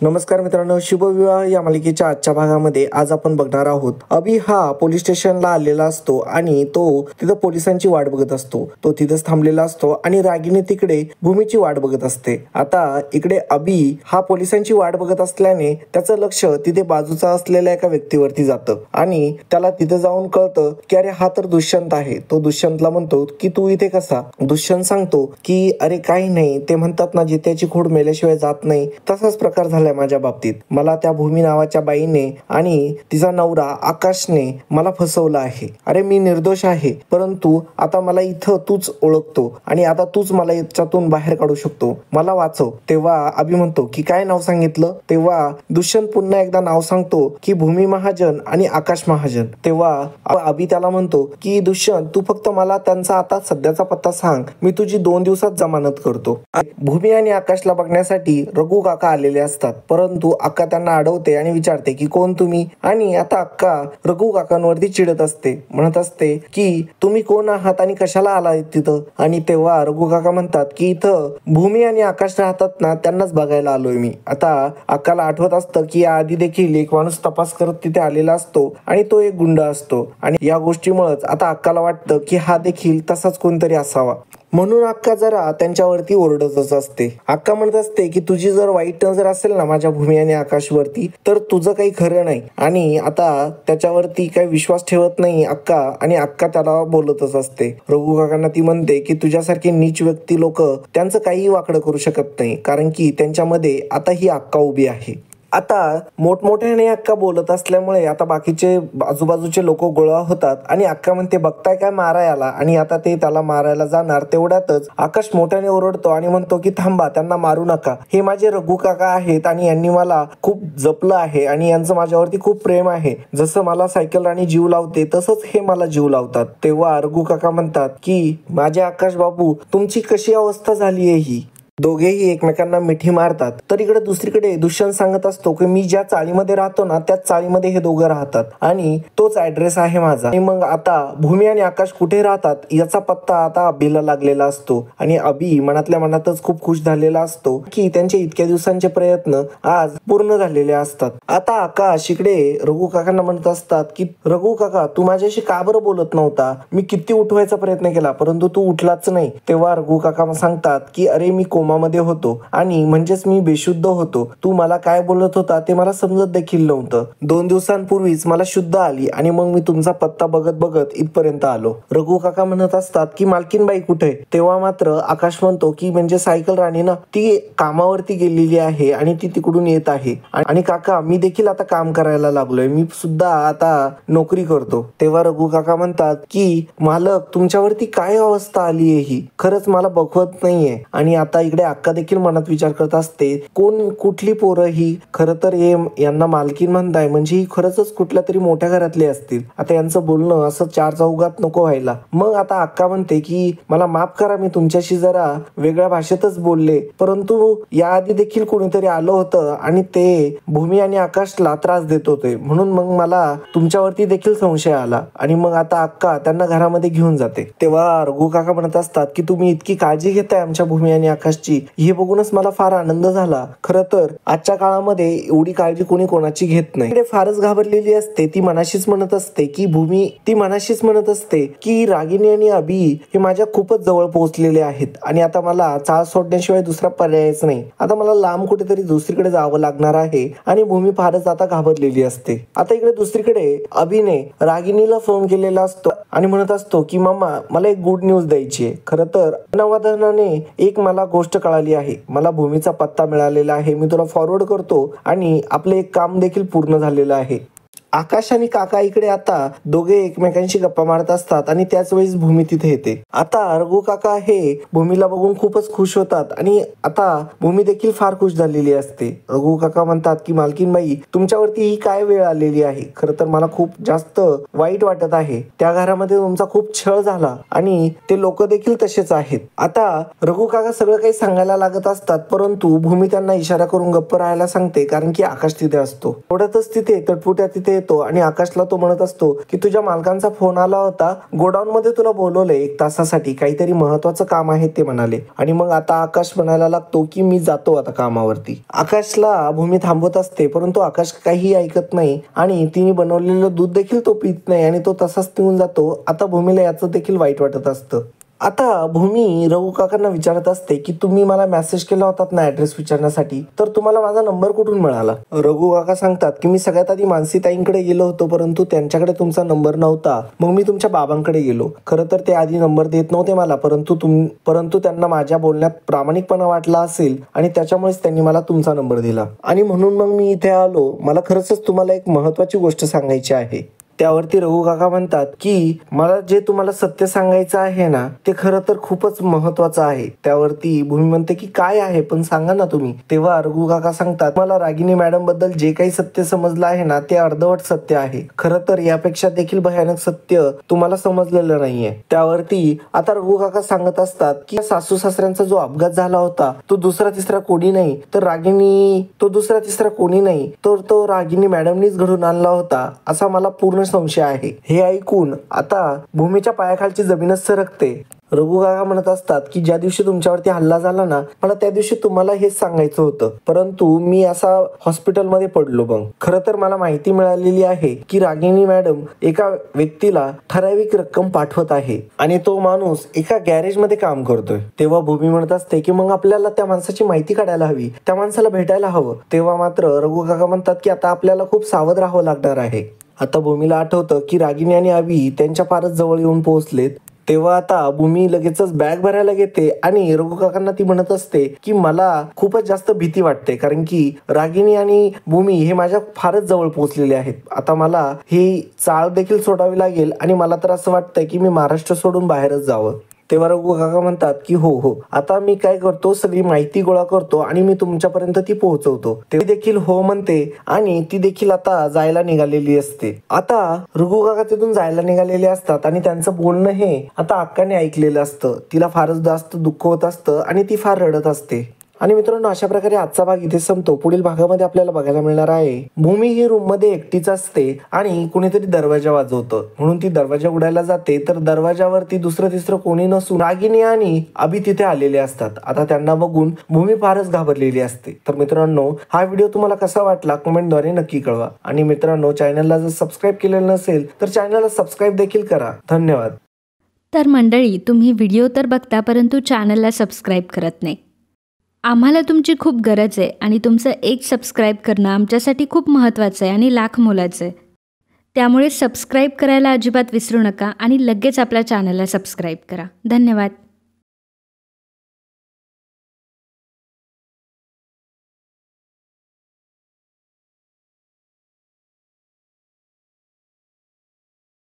नमस्कार मित्रांनो, शुभविवाह या मालिकेच्या आजच्या भागामध्ये आज आपण बघणार आहोत. अभि हा पोलीस स्टेशनला आलेला असतो आणि तो तिथं पोलिसांची वाट बघत असतो. तो तिथंच थांबलेला असतो आणि रागिनी तिकडे भूमीची वाट बघत असते. आता इकडे अभि हा पोलिसांची वाट बघत असल्याने त्याचं लक्ष तिथे बाजूचा असलेल्या एका व्यक्तीवरती जातं आणि त्याला तिथे जाऊन कळतं की अरे हा तर दुष्यंत आहे. तो दुष्यंतला म्हणतो की तू इथे कसा? दुष्यंत सांगतो की अरे काही नाही, ते म्हणतात ना जित्याची खोड मेल्याशिवाय जात नाही, तसाच प्रकार झाला माझ्या बाबतीत. मला त्या भूमी नावाच्या बाईने आणि तिचा नवरा आकाशने मला फसवलं आहे. अरे मी निर्दोष आहे, परंतु आता मला इथं तूच ओळखतो आणि आता तूच मला याच्यातून बाहेर काढू शकतो, मला वाचव. तेव्हा अभि म्हणतो की काय नाव सांगितलं? तेव्हा दुष्यंत पुन्हा एकदा नाव सांगतो की भूमी महाजन आणि आकाश महाजन. तेव्हा अभि त्याला म्हणतो की दुष्यंत तू फक्त मला त्यांचा आता सध्याचा पत्ता सांग, मी तुझी 2 दिवसात जमानत करतो. भूमी आणि आकाशला बघण्यासाठी रघु काका आलेले असतात, परंतु अक्का त्यांना अडवते आणि विचारते की कोण तुम्ही? आणि आता अक्का रघु काकांवरती चिडत असते, म्हणत असते की तुम्ही कोण आहात आणि कशाला आलाय तिथं? आणि तेव्हा रघु काका म्हणतात की इथं भूमी आणि आकाश राहतात ना, त्यांनाच बघायला आलोय मी. आता अक्काला आठवत असतं की याआधी देखील एक माणूस तपास करत तिथे आलेला असतो आणि तो एक गुंड असतो आणि या गोष्टीमुळेच आता अक्काला वाटतं की हा देखील तसाच कोणतरी असावा. म्हणून अक्का जरा त्यांच्यावरती ओरडतच असते. अक्का म्हणत असते की तुझी जर वाईट नजर असेल ना माझ्या भूमी आणि आकाशवरती, तर तुझं काही खरं नाही. आणि आता त्याच्यावरती काही विश्वास ठेवत नाही अक्का आणि अक्का त्याला बोलतच असते. रघु काकांना ती म्हणते की तुझ्यासारखे नीच व्यक्ती लोक त्यांचं काही वाकडं करू शकत नाही, कारण की त्यांच्यामध्ये आता ही अक्का उभी आहे. आता मोठमोठ्याने अक्का बोलत असल्यामुळे आता बाकीचे आजूबाजूचे लोक गोळा होतात आणि अक्का म्हणते बघताय काय, मारा याला. आणि आता ते त्याला मारायला जाणार तेवढ्यातच आकाश मोठ्याने ओरडतो आणि म्हणतो की थांबा, त्यांना मारू नका, हे माझे रघु काका आहेत आणि यांनी मला खूप जपलं आहे आणि यांचं माझ्यावरती खूप प्रेम आहे. जसं मला सायकल राणी जीव लावते तसंच हे मला जीव लावतात. तेव्हा रघु काका म्हणतात की माझे आकाश बाबू, तुमची कशी अवस्था झाली आहे ही? दोघेही एकमेकांना मिठी मारतात. तर इकडे दुसरीकडे दुष्यंत सांगत असतो की मी ज्या चाळीमध्ये राहतो ना त्याच चाळीमध्ये हे दोघं राहतात आणि तोच ऍड्रेस आहे माझा. आणि मग आता भूमी आणि आकाश कुठे राहतात याचा पत्ता आता अभिला लागलेला असतो आणि अभि मनातल्या मनातच खूप खुश झालेला असतो की त्यांचे इतक्या दिवसांचे प्रयत्न आज पूर्ण झालेले असतात. आता आकाश इकडे रघु काकांना म्हणत असतात की रघु काका तू माझ्याशी का बरं बोलत नव्हता? मी किती उठवायचा प्रयत्न केला परंतु तू उठलाच नाही. तेव्हा रघु काका सांगतात की अरे मी कोमामध्ये होतो आणि म्हणजेच मी बेशुद्ध होतो. तू मला काय बोलत होता ते मला समजत देखील नव्हतं. 2 दिवसांपूर्वीच मला शुद्ध आली आणि मग मी तुमचा पत्ता बघत बघत इथपर्यंत आलो. रघु काका म्हणत असतात की मालकीनबाई कुठे? तेव्हा मात्र आकाश म्हणतो की म्हणजे सायकल राणी ना, ती कामावरती गेलेली आहे आणि ती तिकडून येत आहे. आणि काका मी देखील आता काम करायला लागलोय, मी सुद्धा आता नोकरी करतो. तेव्हा रघु काका म्हणतात की मालक तुमच्यावरती काय अवस्था आली आहे ही, खरंच मला बघवत नाहीये. आणि आता इकडे अक्का देखील मनात विचार करत असते कोण कुठली पोरं ही, खरं तर हे यांना मालकीन म्हणताय म्हणजे ही खरंच कुठल्या तरी मोठ्या घरातली असतील. आता यांचं बोलणं असं 4 चौघात नको व्हायला. मग आता अक्का म्हणते की मला माफ करा, मी तुमच्याशी जरा वेगळ्या भाषेतच बोलले, परंतु याआधी देखील कोणीतरी आलं होतं आणि ते भूमी आणि आकाशला त्रास देत होते, म्हणून मग मला तुमच्यावरती देखील संशय आला. आणि मग आता अक्का त्यांना घरामध्ये घेऊन जाते. तेव्हा रघु काका म्हणत असतात की तुम्ही इतकी काळजी घेताय आमच्या भूमी आणि आकाशची, हे बघूनच मला फार आनंद झाला. खरं तर आजच्या काळामध्ये एवढी काळजी कोणी कोणाची घेत नाही. फारच घाबरलेली असते ती, मनाशीच म्हणत असते की भूमी, ती मनाशीच म्हणत असते की रागिनी आणि अभि हे माझ्या खूपच जवळ पोहोचलेले आहेत आणि आता मला चाळ सोडण्याशिवाय दुसरा पर्यायच नाही. आता मला लांब कुठेतरी दुसरीकडे जावं लागणार आहे आणि भूमी फारच आता घाबरलेली असते. आता इकडे दुसरीकडे अभिने रागिनीला फोन केलेला असतो आणि म्हणत असतो की मामा मला एक गुड न्यूज द्यायची आहे. खरं तर नवाधानाने एक मला गोष्ट कळाली आहे, मला भूमीचा पत्ता मिळालेला आहे, मी तुला फॉरवर्ड करतो आणि आपलं एक काम देखील पूर्ण झालेलं आहे. आकाश आणि काका इकडे आता दोघे एकमेकांशी गप्पा मारत असतात आणि त्याच वेळेस भूमी तिथे येते. आता रघु काका हे भूमीला बघून खूपच खुश होतात आणि आता भूमी देखील फार खुश झालेली असते. रघु काका म्हणतात की मालकीनबाई तुमच्यावरती ही काय वेळ आलेली आहे, खरं तर मला खूप जास्त वाईट वाटत आहे. त्या घरामध्ये तुमचा खूप छळ झाला आणि ते लोक देखील तसेच आहेत. आता रघु काका सगळं काही सांगायला लागत असतात, परंतु भूमी त्यांना इशारा करून गप्प राहायला सांगते, कारण की आकाश तिथे असतो. थोड्यातच तिथे तटपुट्या तिथे येतो आणि आकाशला तो म्हणत असतो की तुझ्या मालकांचा फोन आला होता, गोडाऊन मध्ये तुला बोलवलंय 1 तासासाठी, काहीतरी महत्वाचं काम आहे ते म्हणाले. आणि मग आता आकाश म्हणायला लागतो की मी जातो आता कामावरती. आकाशला भूमी थांबवत असते, परंतु आकाश काही ऐकत नाही आणि तिने बनवलेलं दूध देखील तो पित नाही आणि तो तसाच पिऊन जातो. आता भूमीला याचं देखील वाईट वाटत असतं. आता भूमी रघु काकांना विचारत असते की तुम्ही मला मेसेज केला होतात ना ऍड्रेस विचारण्यासाठी, तर तुम्हाला माझा नंबर कुठून मिळाला? रघु काका सांगतात की मी सगळ्यात आधी मानसी ताईंकडे गेलो होतो, परंतु त्यांच्याकडे तुमचा नंबर नव्हता. मग मी तुमच्या बाबांकडे गेलो. खरं तर ते आधी नंबर देत नव्हते मला, परंतु त्यांना माझ्या बोलण्यात प्रामाणिकपणा वाटला असेल आणि त्याच्यामुळेच त्यांनी मला तुमचा नंबर दिला आणि म्हणून मग मी इथे आलो. मला खरंच तुम्हाला एक महत्वाची गोष्ट सांगायची आहे. त्यावरती रघु काका म्हणतात की मला जे तुम्हाला सत्य सांगायचं आहे ना ते खरं तर खूपच महत्वाचं आहे. त्यावरती भूमी म्हणते की काय आहे पण सांगा ना तुम्ही. तेव्हा रघु काका सांगतात मला रागिनी मॅडम बद्दल जे काही सत्य समजलं आहे ना ते अर्धवट सत्य आहे. खरं तर यापेक्षा देखील भयानक सत्य तुम्हाला समजलेलं नाहीये. त्यावरती आता रघु काका सांगत असतात की सासू सासऱ्यांचा जो अपघात झाला होता तो दुसरा तिसरा कोणी नाही तर तो रागिनी मॅडमनीच घडून आणला होता असा मला पूर्ण संशय आहे. हे ऐकून आता भूमीच्या पायाखालची जमीनच सरकते. रघु काका म्हणत असतात की ज्या दिवशी तुमच्यावरती हल्ला झाला ना मला त्या दिवशी तुम्हाला हेच सांगायचं होतं, परंतु मी असा हॉस्पिटलमध्ये पडलो. मग खरं तर मला माहिती मिळालेली आहे की रागिनी मॅडम एका व्यक्तीला ठराविक रक्कम पाठवत आहे आणि तो माणूस एका गॅरेज मध्ये काम करतोय. तेव्हा भूमी म्हणत असते की मग आपल्याला त्या माणसाची माहिती काढायला हवी, त्या माणसाला भेटायला हवं. तेव्हा मात्र रघु काका म्हणतात की आता आपल्याला खूप सावध राहावं लागणार आहे. आता भूमीला आठवतं की रागिनी आणि अभि त्यांच्या फारच जवळ येऊन पोहोचलेत. तेव्हा आता भूमी लगेचच बॅग भरायला घेते आणि रघु काकांना ती म्हणत असते की मला खूपच जास्त भीती वाटते, कारण की रागिनी आणि भूमी हे माझ्या फारच जवळ पोहोचलेले आहेत. आता मला ही चाळ देखील सोडावी लागेल आणि मला तर असं वाटतंय की मी महाराष्ट्र सोडून बाहेरच जावं. तेव्हा रघु काका म्हणतात की हो आता मी काय करतो सगळी माहिती गोळा करतो आणि मी तुमच्यापर्यंत ती पोहोचवतो. ते देखील हो म्हणते आणि ती देखील आता जायला निघालेली असते. आता रघु काका तिथून जायला निघालेले असतात आणि त्यांचं बोलणं हे आता अक्काने ऐकलेलं असतं. तिला फारच जास्त दुःख होत असतं आणि ती फार रडत असते. आणि मित्रांनो अशा प्रकारे आजचा भाग इथे संपतो. पुढील भागामध्ये आपल्याला बघायला मिळणार आहे भूमी ही रूम मध्ये एकटीच असते आणि कुणीतरी दरवाजा वाजवतं म्हणून ती दरवाजा उघडायला जाते, तर दरवाजावरती दुसरं तिसरं कोणी नसून रागिनी आणि अभि तिथे आलेले असतात. आता त्यांना बघून भूमी फारच घाबरलेली असते. तर मित्रांनो हा व्हिडिओ तुम्हाला कसा वाटला कमेंटद्वारे नक्की कळवा आणि मित्रांनो चॅनलला जर सबस्क्राईब केलेलं नसेल तर चॅनलला सबस्क्राईब देखील करा. धन्यवाद. तर मंडळी तुम्ही व्हिडिओ तर बघता परंतु चॅनलला सबस्क्राईब करत नाही. आम्हाला तुमची खूप गरज आहे आणि तुमचं एक सबस्क्राईब करणं आमच्यासाठी खूप महत्त्वाचं आहे आणि लाख मोलाचं आहे. त्यामुळे सबस्क्राईब करायला अजिबात विसरू नका आणि लगेच आपल्या चॅनलला सबस्क्राईब करा. धन्यवाद.